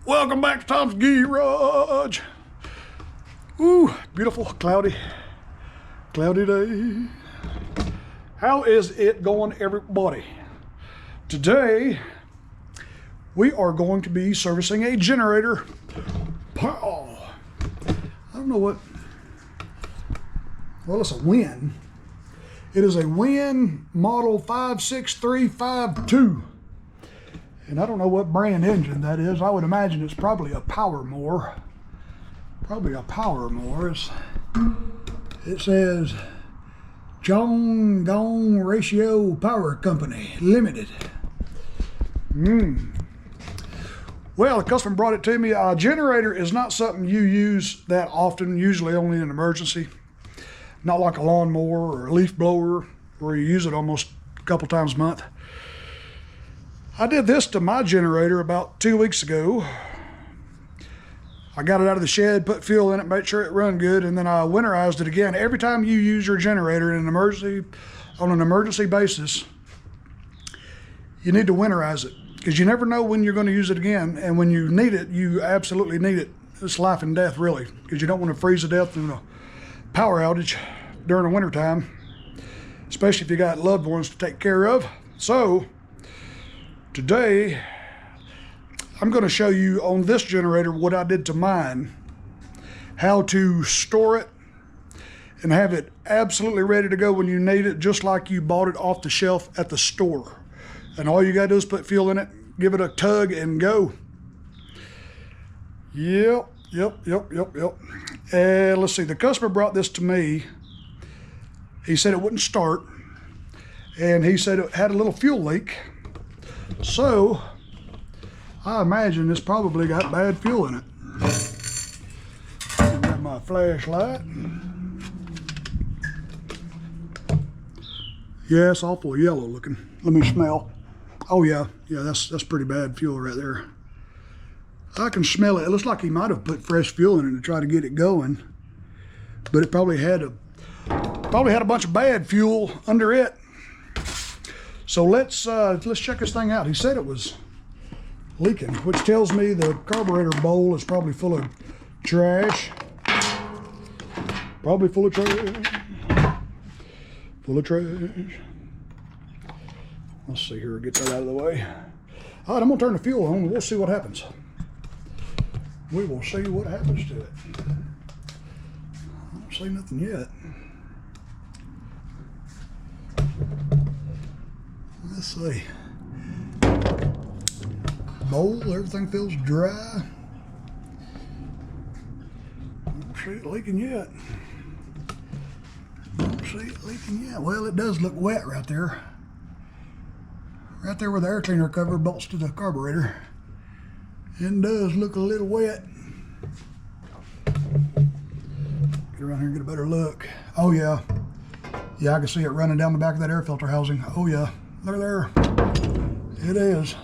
Welcome back to Tom's Garage. Ooh, beautiful, cloudy day. How is it going, everybody? Today, we are going to be servicing a generator. I don't know what, well, it's a Win. It is a Win model 56352. And I don't know what brand engine that is. I would imagine it's probably a Powermore. It says John Gong Ratio Power Company Limited. Well, the customer brought it to me. A generator is not something you use that often, usually only in an emergency. Not like a lawnmower or a leaf blower where you use it almost a couple times a month. I did this to my generator about 2 weeks ago. I got it out of the shed, put fuel in it, made sure it run good, and then I winterized it again. Every time you use your generator on an emergency basis, you need to winterize it because you never know when you're going to use it again. And when you need it, you absolutely need it. It's life and death, really, because you don't want to freeze to death in a power outage during the wintertime, especially if you got loved ones to take care of. So today, I'm going to show you on this generator what I did to mine, how to store it and have it absolutely ready to go when you need it, just like you bought it off the shelf at the store. And all you got to do is put fuel in it, give it a tug, and go. Yep. And let's see, the customer brought this to me. He said it wouldn't start, and he said it had a little fuel leak. So I imagine it's probably got bad fuel in it. Got my flashlight. Yeah, it's awful yellow looking. Let me smell. Oh yeah, that's pretty bad fuel right there. I can smell it. It looks like he might have put fresh fuel in it to try to get it going, but it probably had a bunch of bad fuel under it. So let's check this thing out. He said it was leaking, which tells me the carburetor bowl is probably full of trash. Let's see here, get that out of the way. All right, I'm gonna turn the fuel on and we'll see what happens. We will see what happens to it. I don't see nothing yet. Let's see. Bowl, everything feels dry. Don't see it leaking yet. Well, it does look wet right there. Right there where the air cleaner cover bolts to the carburetor. It does look a little wet. Get around here and get a better look. Oh yeah. Yeah, I can see it running down the back of that air filter housing. Oh yeah. Look there. It is.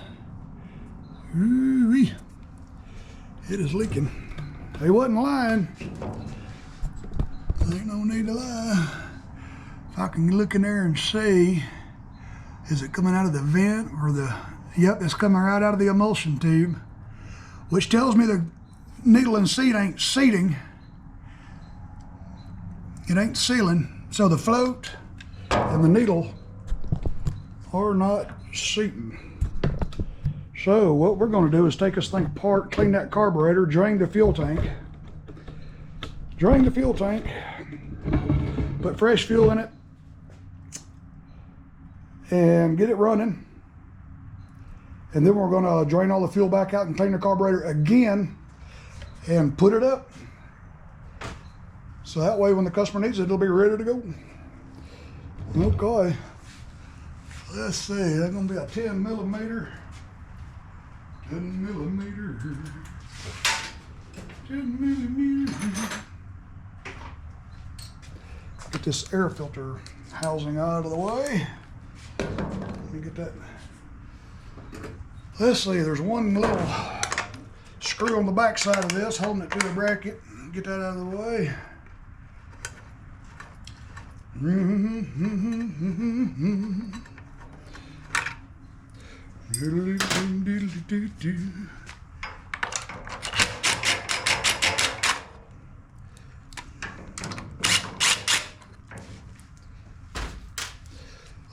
Ooh-wee. It is leaking. They wasn't lying. Ain't no need to lie. If I can look in there and see, is it coming out of the vent or the, yep, it's coming right out of the emulsion tube, which tells me the needle and seat ain't seating. It ain't sealing. So the float and the needle are not seating. So what we're going to do is take this thing apart, clean that carburetor, drain the fuel tank, put fresh fuel in it, and get it running. And then we're going to drain all the fuel back out and clean the carburetor again and put it up. So that way when the customer needs it, it'll be ready to go. Okay. Let's see, that's going to be a 10 millimeter. Get this air filter housing out of the way. Let me get that. Let's see, there's one little screw on the back side of this holding it to the bracket. Get that out of the way.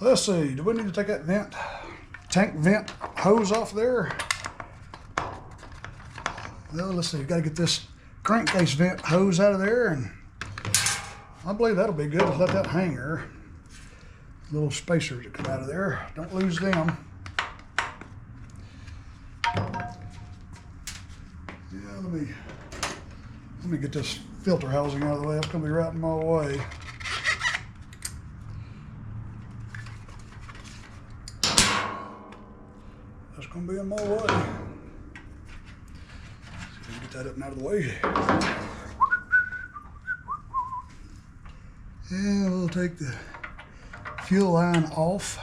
Let's see, do we need to take that tank vent hose off there? Well, let's see, got to get this crankcase vent hose out of there, and I believe that'll be good. Just let that hang there. Little spacers that come out of there. Don't lose them. Yeah, let me get this filter housing out of the way. That's gonna be right in my way. That's gonna be in my way. So get that up and out of the way. And we'll take the fuel line off.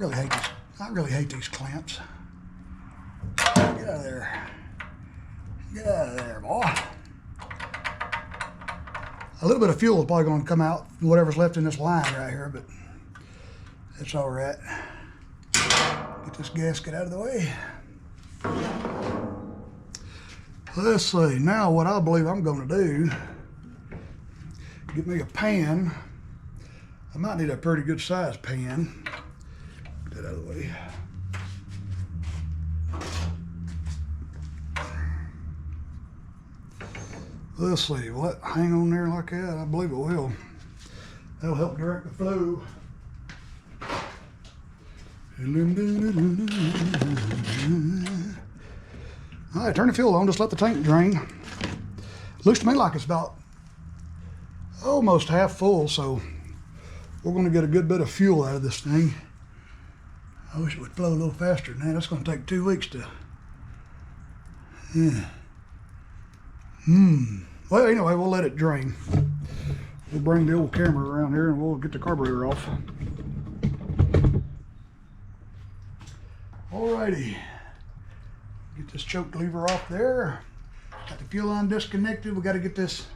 I really hate these clamps. Get out of there. Get out of there, boy. A little bit of fuel is probably going to come out, whatever's left in this line right here, but that's all right. Get this gasket out of the way. Let's see, now what I believe I'm going to do, get me a pan. I might need a pretty good sized pan. Get that out of the way. Let's see, will that hang on there like that? I believe it will. That'll help direct the flow. All right, turn the fuel on, just let the tank drain. Looks to me like it's about almost half full, so we're gonna get a good bit of fuel out of this thing. I wish it would flow a little faster than that. That's gonna take 2 weeks to, yeah. Well, anyway, we'll let it drain. We'll bring the old camera around here and we'll get the carburetor off. Alrighty. Get this choke lever off there. Got the fuel line disconnected. We got to get this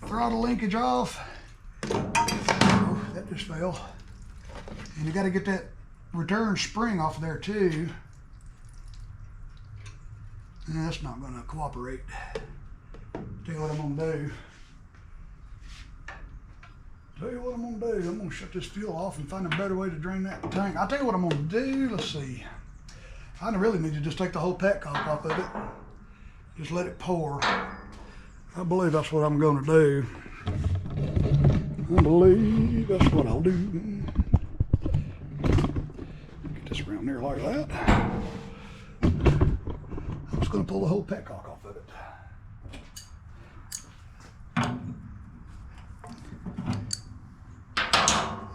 throttle linkage off. Oh, that just fell. And you got to get that return spring off of there too. And that's not going to cooperate. Tell you what I'm going to do. I'm going to shut this fuel off and find a better way to drain that tank. I'll tell you what I'm going to do. Let's see. I really need to just take the whole petcock off of it. Just let it pour. I believe that's what I'm going to do. I believe that's what I'll do. Get this around there like that. I'm just going to pull the whole petcock off of it.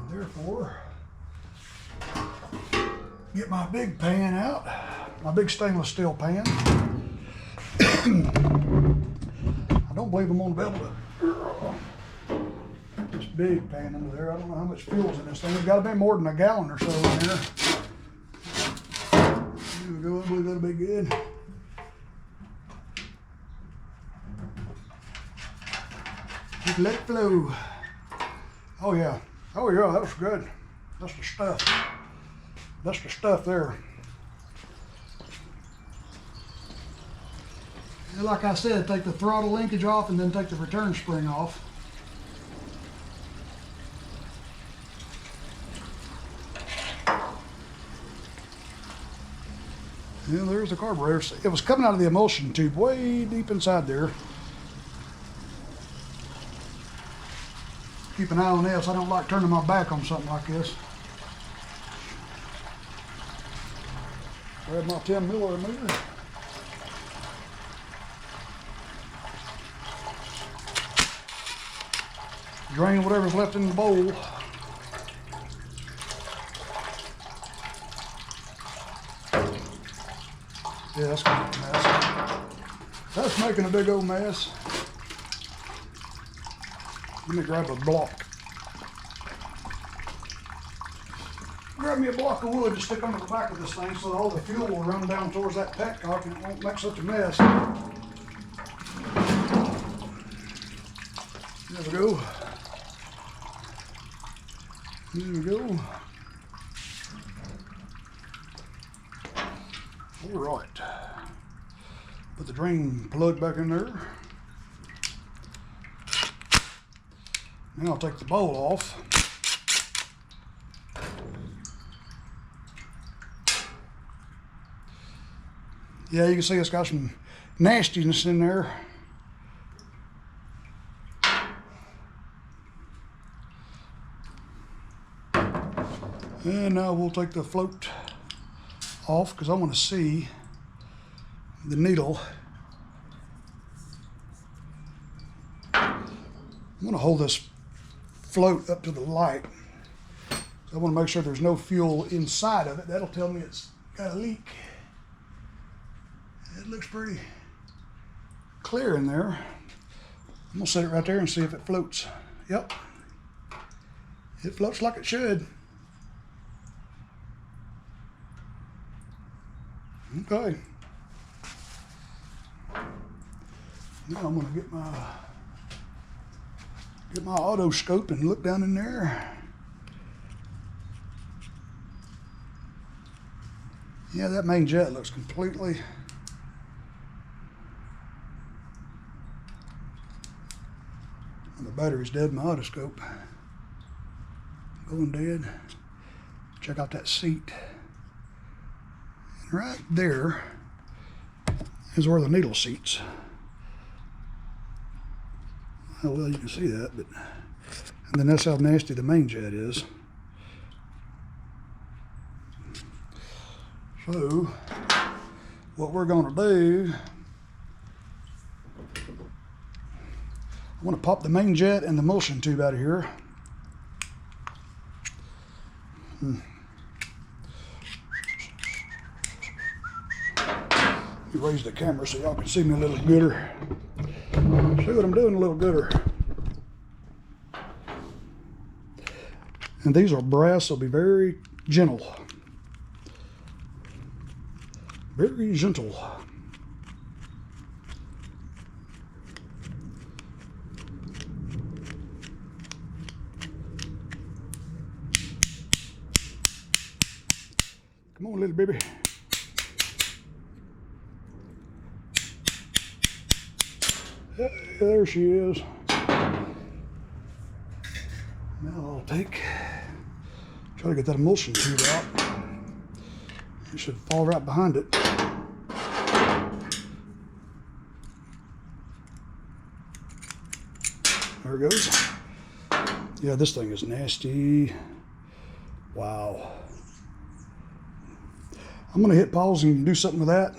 And therefore, get my big pan out, my big stainless steel pan. I don't believe I'm going to be able to this big pan under there. I don't know how much fuel's in this thing. It's got to be more than a gallon or so in there. Here we go. I believe that'll be good. Just let it flow. Oh yeah. Oh yeah, that was good. That's the stuff. That's the stuff there. And like I said, take the throttle linkage off and then take the return spring off. Yeah, there's the carburetor. It was coming out of the emulsion tube way deep inside there. Keep an eye on this. I don't like turning my back on something like this. Grab my 10mm meter. Drain whatever's left in the bowl. Yeah, that's making a mess. That's making a big old mess. Let me grab a block. Grab me a block of wood to stick under the back of this thing so that all the fuel will run down towards that petcock and it won't make such a mess. There we go. There we go. All right. Put the drain plug back in there. Now I'll take the bowl off. Yeah, you can see it's got some nastiness in there. And now we'll take the float off because I want to see the needle. I'm going to hold this float up to the light. So I want to make sure there's no fuel inside of it. That'll tell me it's got a leak. It looks pretty clear in there. I'm going to set it right there and see if it floats. Yep. It floats like it should. Okay. Now I'm going to get my otoscope and look down in there. Yeah, that main jet looks completely the battery's dead in my otoscope. Going dead. Check out that seat. And right there is where the needle seats. Oh, well, you can see that, but and then that's how nasty the main jet is. So what we're going to do, I want to pop the main jet and the emulsion tube out of here. Let me raise the camera so y'all can see me a little gooder. See what I'm doing a little gooder. And these are brass, so be very gentle. Very gentle. Come on, little baby. Yeah, there she is. Now I'll try to get that emulsion tube out. It should fall right behind it. There it goes. Yeah, this thing is nasty. Wow. I'm gonna hit pause and do something with that.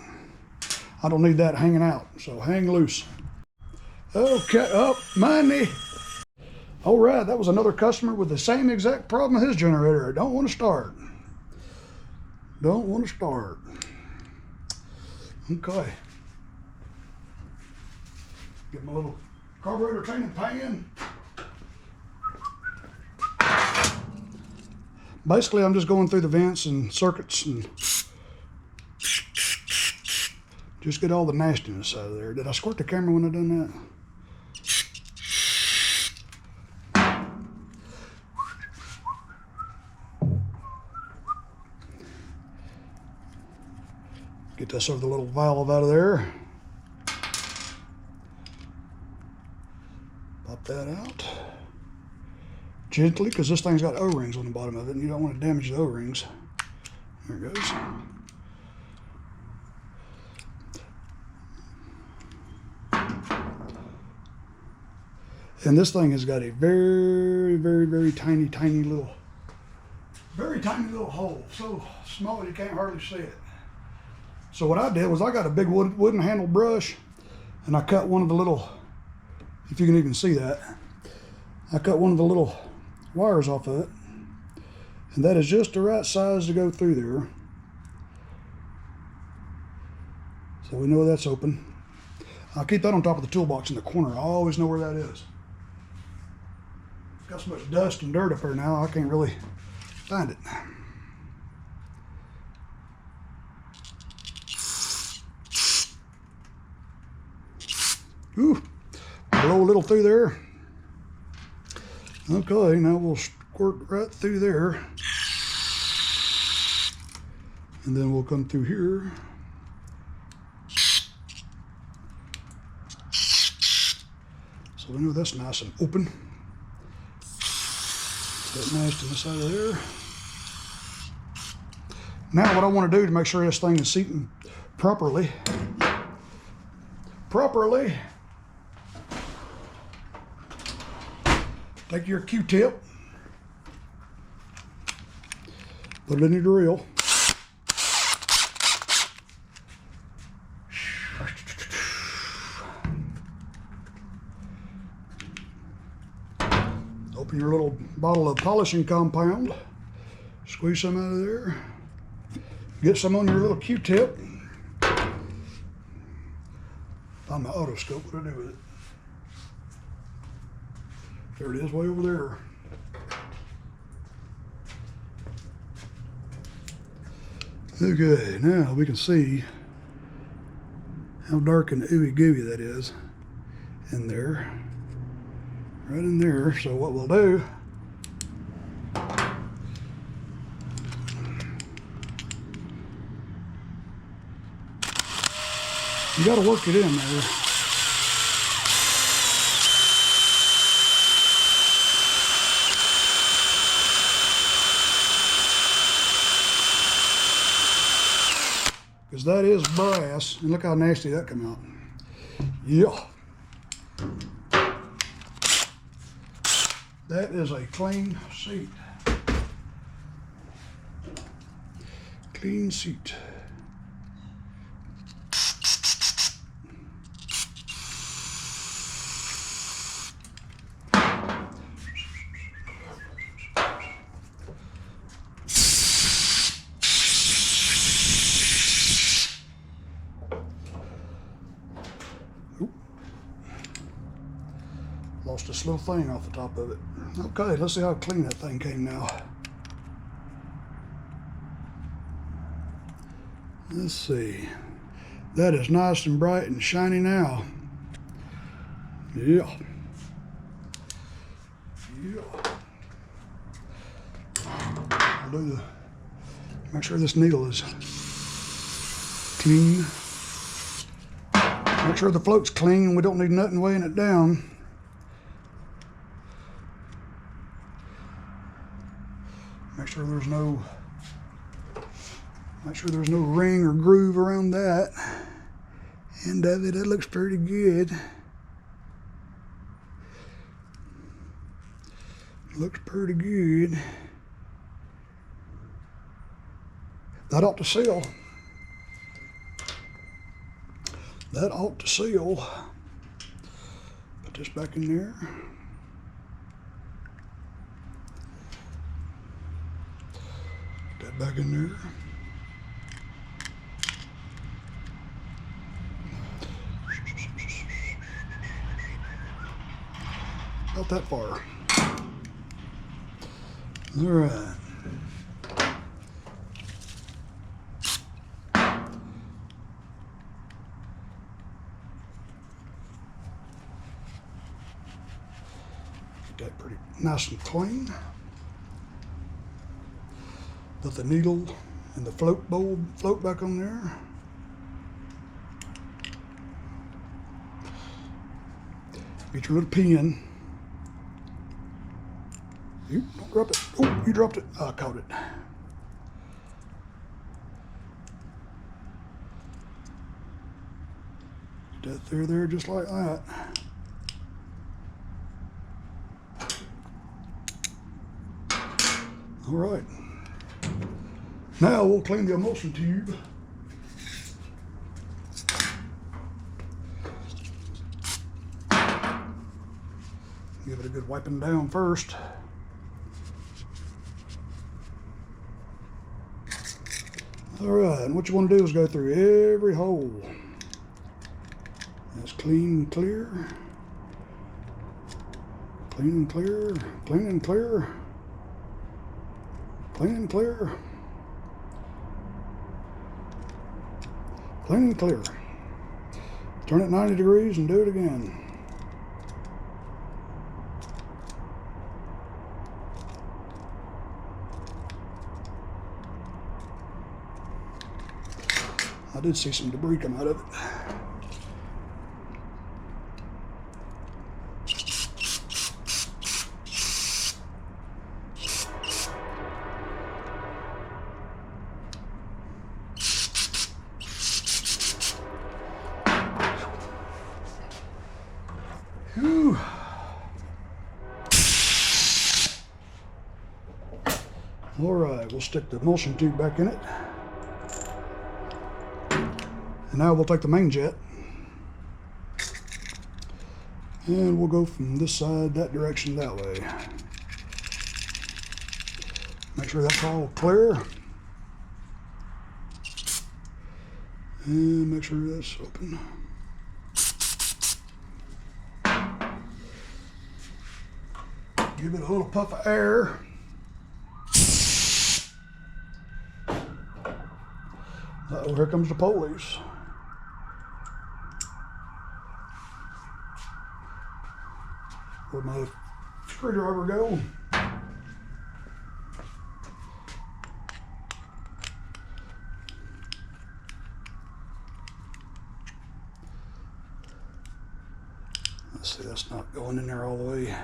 I don't need that hanging out, so hang loose. Okay, up, money. All right, that was another customer with the same exact problem with his generator. It don't want to start. Don't want to start. Okay. Get my little carburetor cleaning pan. Basically, I'm just going through the vents and circuits and just get all the nastiness out of there. Did I squirt the camera when I done that? Get this over the little valve out of there. Pop that out. Gently, because this thing's got O-rings on the bottom of it and you don't want to damage the O-rings. There it goes. And this thing has got a very, very, very tiny, tiny little hole. So small you can't hardly see it. So what I did was I got a big wooden handle brush and I cut one of the little, if you can even see that, I cut one of the little wires off of it. And that is just the right size to go through there. So we know that's open. I'll keep that on top of the toolbox in the corner. I always know where that is. Got so much dust and dirt up there now, I can't really find it. Ooh, blow a little through there. Okay, now we'll squirt right through there. And then we'll come through here. So we know that's nice and open. That nastiness out of there. Now what I want to do to make sure this thing is seating properly, take your Q-tip, put it in your drill. Open your little bottle of polishing compound, squeeze some out of there, get some on your little Q-tip. Find my otoscope, what do I do with it? There it is, way over there. Okay, now we can see how dark and ooey gooey that is in there. Right in there. So what we'll do, you got to work it in there. Because that is brass, and look how nasty that come out. Yeah. That is a clean seat. Clean seat. Lost this little thing off the top of it. Okay, let's see how clean that thing came now. Let's see. That is nice and bright and shiny now. Yeah. I'll do the, make sure this needle is clean. Make sure the float's clean and we don't need nothing weighing it down. Make sure there's no ring or groove around that end of it. That looks pretty good. Looks pretty good. That ought to seal. That ought to seal. Put this back in there. Put that back in there. About that far. All right. Get that pretty nice and clean. Put the needle and the float back on there. Get your little pin. You don't drop it. Oh, you dropped it. I caught it. Get that there, just like that. All right. Now we'll clean the emulsion tube. Give it a good wiping down first. All right, and what you want to do is go through every hole. That's clean and clear. Clean and clear. Clean and clear. Clean and clear. Clean and clear. Turn it 90 degrees and do it again. I did see some debris come out of it. All right, we'll stick the emulsion tube back in it. And now we'll take the main jet. And we'll go from this side, that direction, that way. Make sure that's all clear. And make sure that's open. Give it a little puff of air. Uh-oh, here comes the pulleys. Where'd my screwdriver go? Let's see, that's not going in there all the way.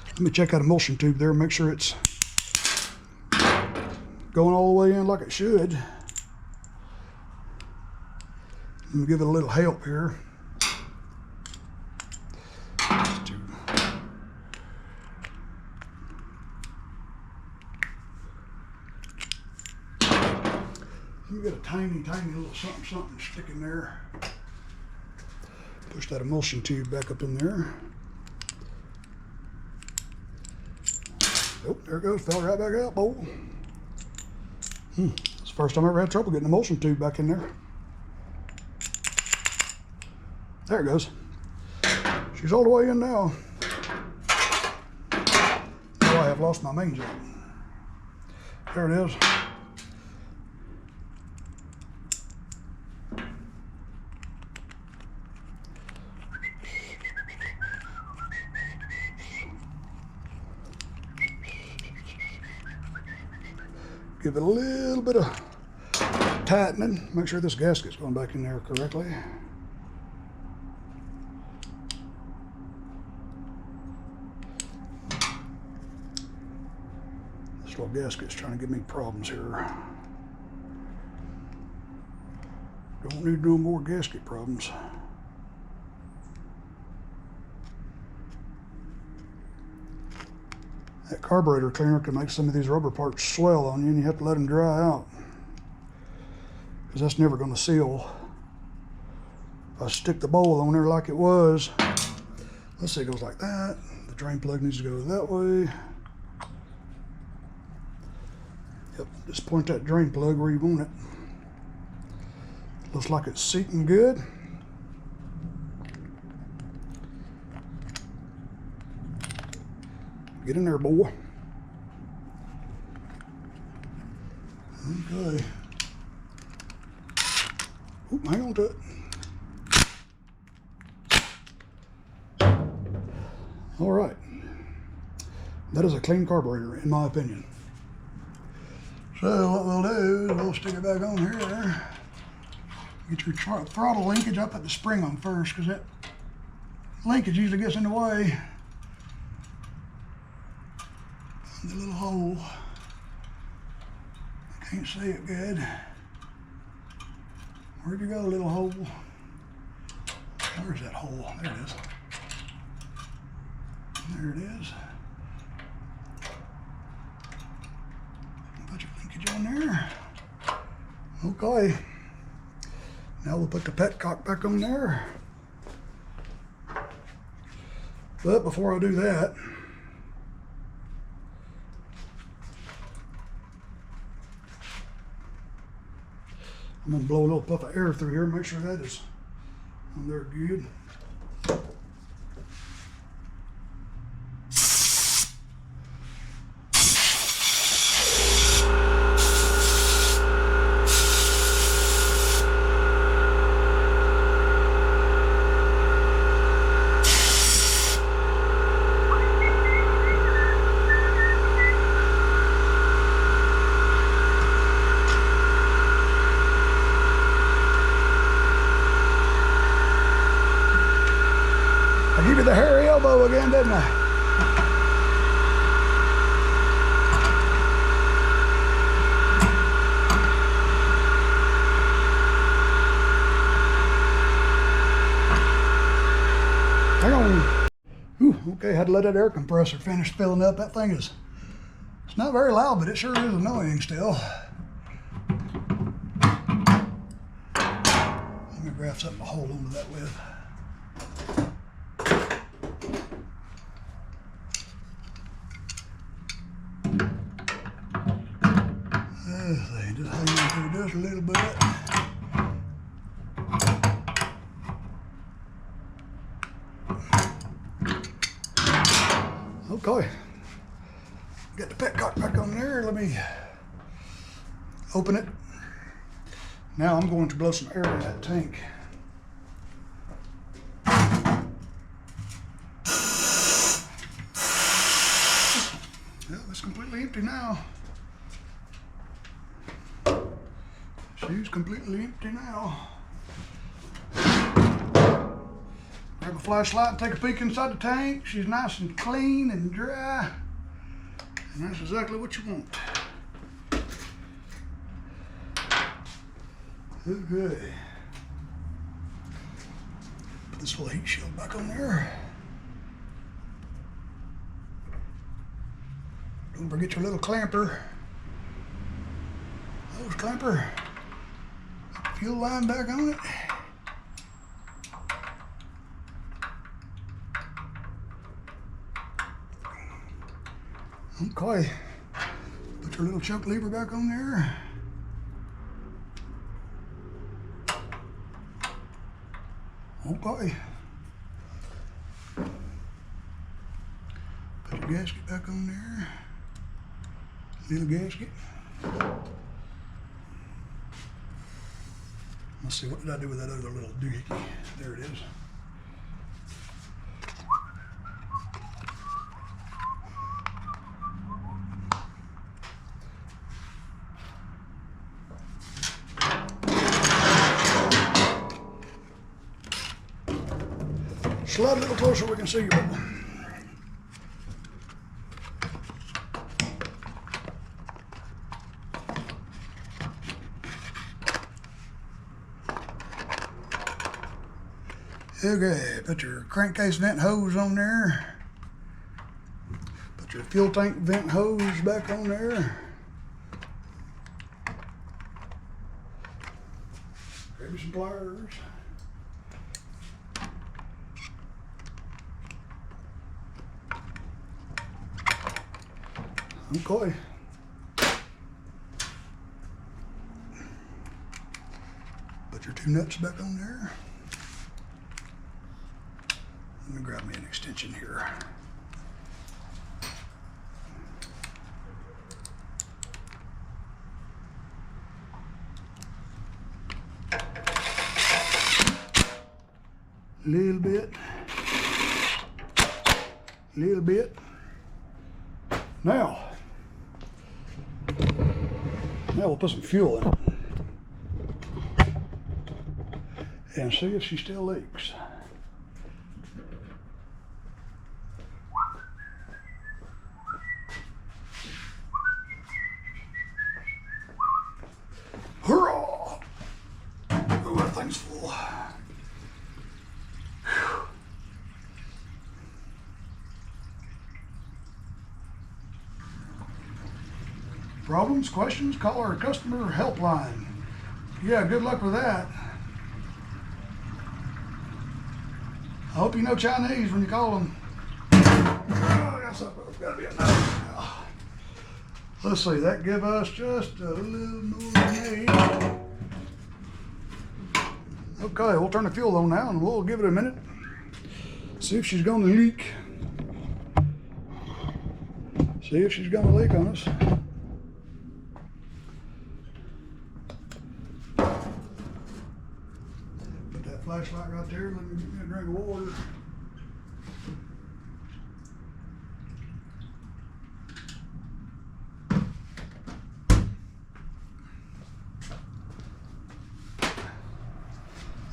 Let me check that emulsion tube there and make sure it's going all the way in like it should. And give it a little help here. You get a tiny little something sticking there. Push that emulsion tube back up in there. Oh, there it goes, fell right back out, boy. It's the first time I ever had trouble getting the emulsion tube back in there. There it goes. She's all the way in now. Oh, I have lost my main jet. There it is. Give it a little bit of tightening. Make sure this gasket's going back in there correctly. This little gasket's trying to give me problems here. Don't need no more gasket problems. That carburetor cleaner can make some of these rubber parts swell on you, and you have to let them dry out, because that's never going to seal. If I stick the bowl on there like it was, let's say it goes like that. The drain plug needs to go that way. Yep, just point that drain plug where you want it. Looks like it's seating good. Get in there, boy. Okay. Oop, hang on to it. All right. That is a clean carburetor, in my opinion. So what we'll do is we'll stick it back on here. Get your throttle linkage. I'll put the spring on first, because that linkage usually gets in the way. The little hole. I can't see it good. Where'd you go, little hole? Where's that hole? There it is. There it is. Put your linkage on there. Okay. Now we'll put the petcock back on there. But before I do that, I'm going to blow a little puff of air through here and make sure that is on there good. I give you the hairy elbow again, didn't I? Hang on. Ooh, Okay, had to let that air compressor finish filling up. That thing is, it's not very loud, but it sure is annoying still. Let me grab something to hold onto that with. Just hang on through just a little bit. Okay, got the petcock back on there. Let me open it. Now I'm going to blow some air in that tank. Well, it's completely empty now. She's completely empty now. Grab a flashlight and take a peek inside the tank. She's nice and clean and dry. And that's exactly what you want. Okay. Put this little heat shield back on there. Don't forget your little clamper. Hose clamper. Fuel line back on it. Okay. Put your little choke lever back on there. Okay. Put your gasket back on there. Little gasket. Let's see, what did I do with that other little doohickey? There it is. Slide a little closer so we can see you. Okay, put your crankcase vent hose on there. Put your fuel tank vent hose back on there. Grab you some pliers. Okay. Put your two nuts back on there. Let me grab me an extension here. Little bit. Little bit. Now we'll put some fuel in it and see if she still leaks. Hurrah! Oh, that thing's full. Whew. Problems, questions, call our customer helpline. Yeah, good luck with that. I hope you know Chinese when you call them. Oh, I got something. It's got to be enough. Let's see, that give us just a little more than 8. Okay, we'll turn the fuel on now and we'll give it a minute. See if she's going to leak. See if she's going to leak on us. Put that flashlight right there. Let me get me a drink of water.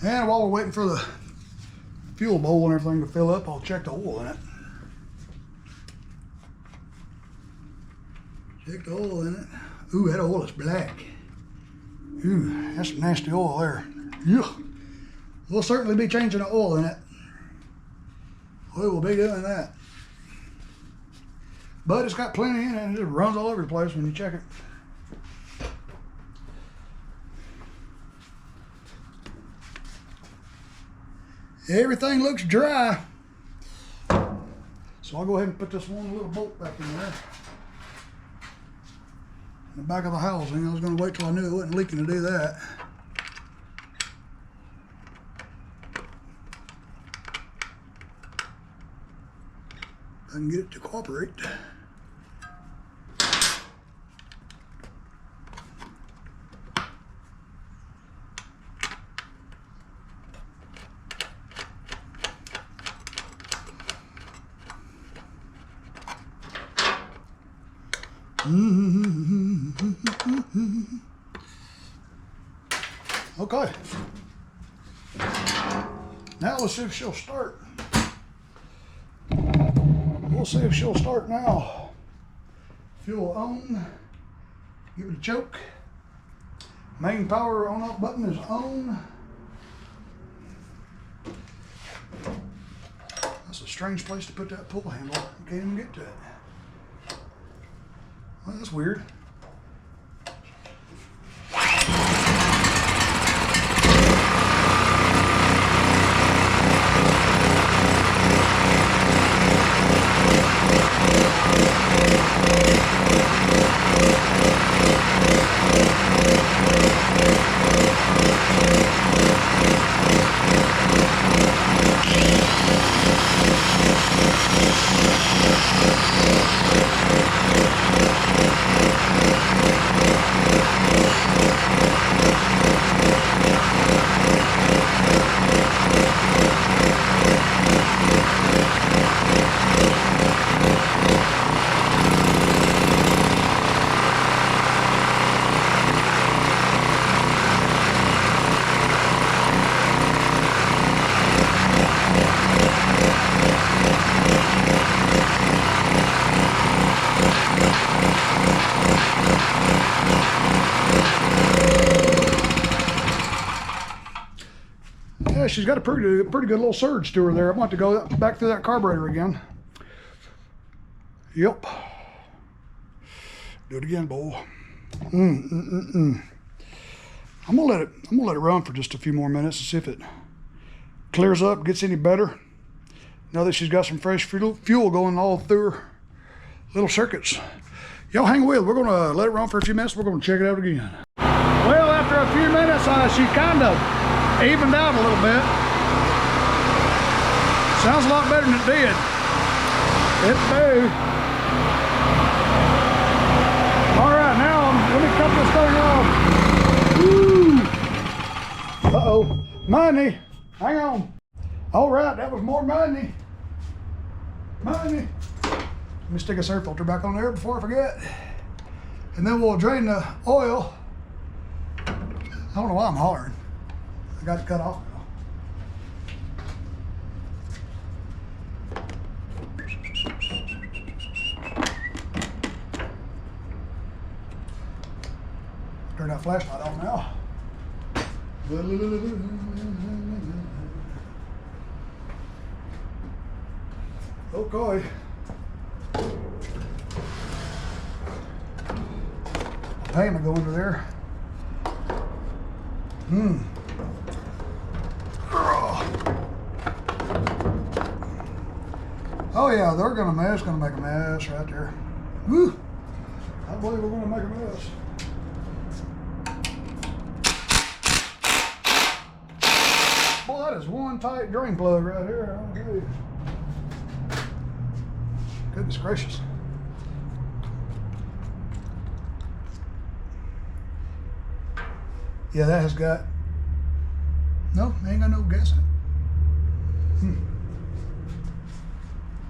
And while we're waiting for the fuel bowl and everything to fill up, I'll check the oil in it. Check the oil in it. Ooh, that oil is black. Ooh, that's some nasty oil there. Yeah. We'll certainly be changing the oil in it. We will be doing that. But it's got plenty in it and it just runs all over the place when you check it. Everything looks dry. So I'll go ahead and put this one little bolt back in there. In the back of the housing. I was going to wait till I knew it wasn't leaking to do that. I can get it to cooperate. Okay. Now let's see if she'll start. We'll see if she'll start now. Fuel on. Give it a choke. Main power on off button is on. That's a strange place to put that pull handle. You can't even get to it. Well, that's weird. Yeah, she's got a pretty good little surge to her there. I'm going to go back through that carburetor again. Yep. Do it again, boy. I'm gonna let it run for just a few more minutes and see if it clears up, gets any better. Now that she's got some fresh fuel going all through her little circuits. Y'all hang with. We're gonna let it run for a few minutes. We're gonna check it out again. Well, after a few minutes, she kind of evened out a little bit. Sounds a lot better than it did. It do. All right, now let me cut this thing off. Woo! Uh-oh, money. Hang on. All right, that was more money. Money. Let me stick a air filter back on there before I forget. And then we'll drain the oil. I don't know why I'm hollering. I got it cut off now. Turn that flashlight on now. Okay. Pan will go into there. Oh yeah, they're gonna make a mess right there. Woo! I believe we're gonna make a mess. Boy, that is one tight drain plug right here. I'll tell you. Goodness gracious. Yeah, that has got, no, they ain't got no gas in it.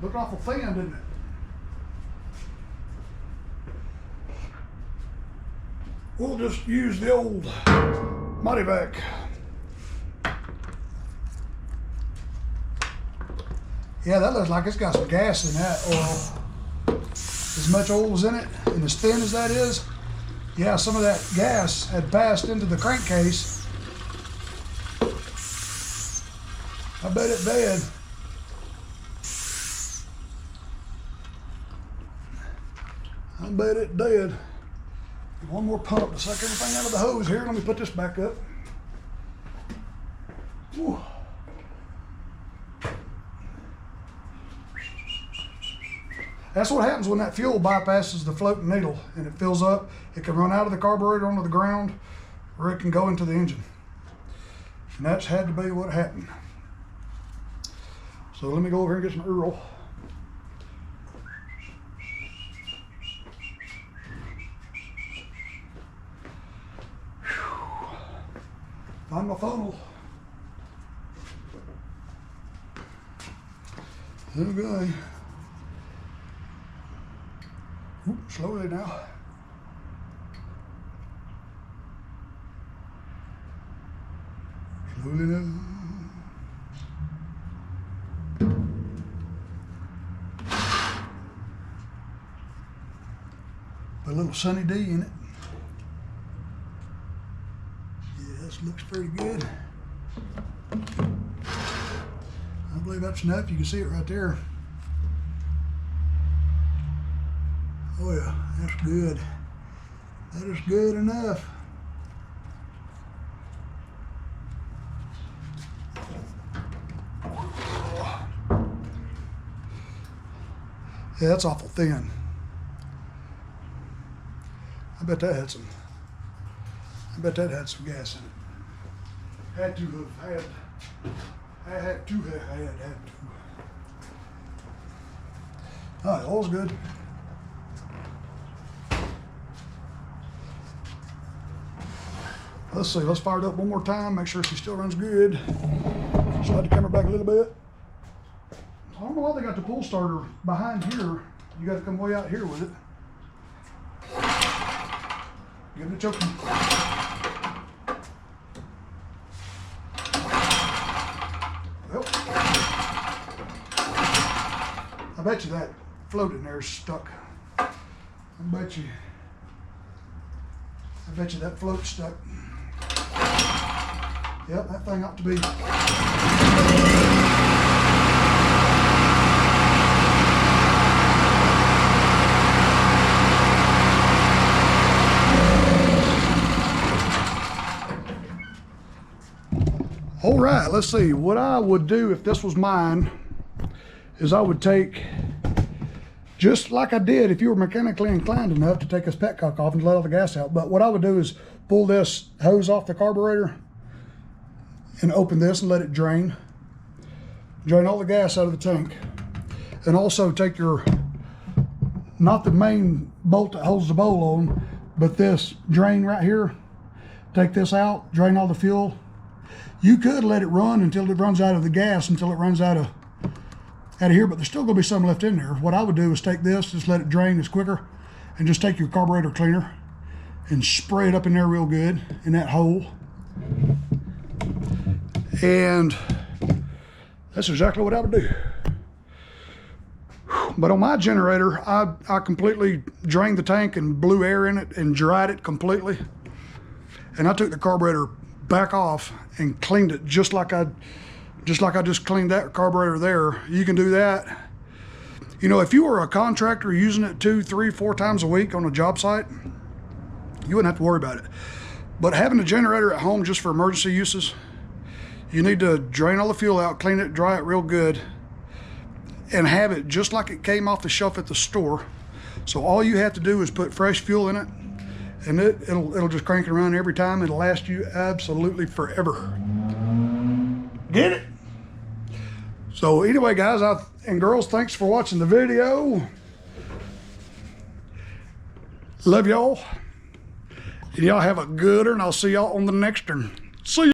Looked awful thin, didn't it? We'll just use the old Motivac. Yeah, that looks like it's got some gas in that oil. As much oil is in it, and as thin as that is, yeah, some of that gas had passed into the crankcase. I bet it did. I bet it did. One more pump to suck everything out of the hose here. Let me put this back up. Whew. That's what happens when that fuel bypasses the floating needle and it fills up. It can run out of the carburetor onto the ground, or it can go into the engine. And that's had to be what happened. So let me go over here and get some Earl. Find my funnel. Okay. Ooh, slowly now. Slowly now. Put a little Sunny D in it. Yeah, this looks pretty good. I believe that's enough. You can see it right there. Oh yeah, that's good. That is good enough. Yeah, that's awful thin. I bet that had some gas in it. Had to have had. Had to. All right, all's good. Let's see, let's fire it up one more time, make sure she still runs good. Slide the camera back a little bit. I don't know why they got the pull starter behind here. You got to come way out here with it. Give it a choking. Well, I bet you that float in there is stuck. I bet you that float's stuck. Yep, that thing ought to be. All right, let's see. What I would do if this was mine is I would take, just like I did if you were mechanically inclined enough to take this petcock off and let all the gas out. But what I would do is pull this hose off the carburetor and open this and let it drain. Drain all the gas out of the tank. And also take your, not the main bolt that holds the bowl on, but this drain right here. Take this out, drain all the fuel. You could let it run until it runs out of the gas, until it runs out of here, but there's still gonna be some left in there. What I would do is take this, just let it drain, it's quicker, and just take your carburetor cleaner and spray it up in there real good in that hole. And that's exactly what I would do. But on my generator, I completely drained the tank and blew air in it and dried it completely. And I took the carburetor back off and cleaned it just like I just cleaned that carburetor there. You can do that. You know, if you were a contractor using it 2, 3, 4 times a week on a job site, you wouldn't have to worry about it. But having a generator at home just for emergency uses, you need to drain all the fuel out, clean it, dry it real good, and have it just like it came off the shelf at the store. So all you have to do is put fresh fuel in it, and it'll just crank it around every time. It'll last you absolutely forever. Get it? So anyway, guys and girls, thanks for watching the video. Love y'all. And y'all have a good one, and I'll see y'all on the next one. See ya.